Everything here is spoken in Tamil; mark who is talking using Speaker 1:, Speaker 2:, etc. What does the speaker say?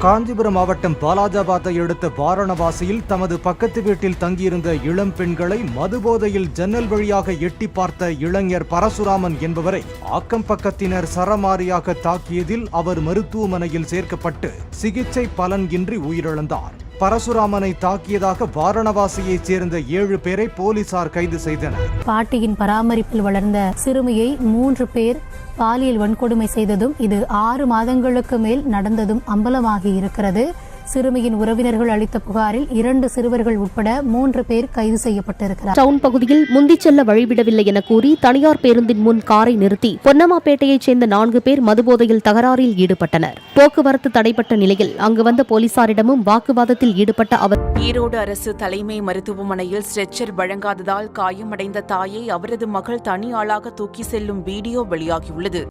Speaker 1: காஞ்சிபுரம் மாவட்டம் பாலாஜாபாத்தை அடுத்த வாரணவாசியில் தமது பக்கத்து வீட்டில் தங்கியிருந்த இளம் பெண்களை மதுபோதையில் ஜன்னல் வழியாக எட்டி பார்த்த இளைஞர் பரசுராமன் என்பவரை அக்கம் பக்கத்தினர் சரமாரியாக தாக்கியதில் அவர் மருத்துவமனையில் சேர்க்கப்பட்டு சிகிச்சை பலன் இன்றி உயிரிழந்தார். பரசுராமனை தாக்கியதாக வாரணவாசியைச் சேர்ந்த 7 பேரை போலீசார் கைது செய்தனர்.
Speaker 2: பாட்டியின் பராமரிப்பில் வளர்ந்த சிறுமியை 3 பேர் பாலியல் வன்கொடுமை செய்ததும் இது 6 மாதங்களுக்கு மேல் நடந்ததும் அம்பலமாகி இருக்கிறது. சிறுமியின் உறவினர்கள் அளித்த புகாரில் 2 சிறுவர்கள் உட்பட 3 பேர் கைது செய்யப்பட்டிருக்கிறார்.
Speaker 3: டவுன் பகுதியில் முந்திச் செல்ல வழிவிடவில்லை என கூறி தனியார் பேருந்தின் முன் காரை நிறுத்தி பொன்னம்மாப்பேட்டையைச் சேர்ந்த 4 பேர் மதுபோதையில் தகராறில் ஈடுபட்டனர். போக்குவரத்து தடைப்பட்ட நிலையில் அங்கு வந்த போலீசாரிடமும் வாக்குவாதத்தில் ஈடுபட்ட அவர்
Speaker 4: ஈரோடு அரசு தலைமை மருத்துவமனையில் ஸ்ட்ரெச்சர் வழங்காததால் காயமடைந்த தாயை அவரது மகள் தனி ஆளாக தூக்கி செல்லும் வீடியோ வெளியாகியுள்ளது.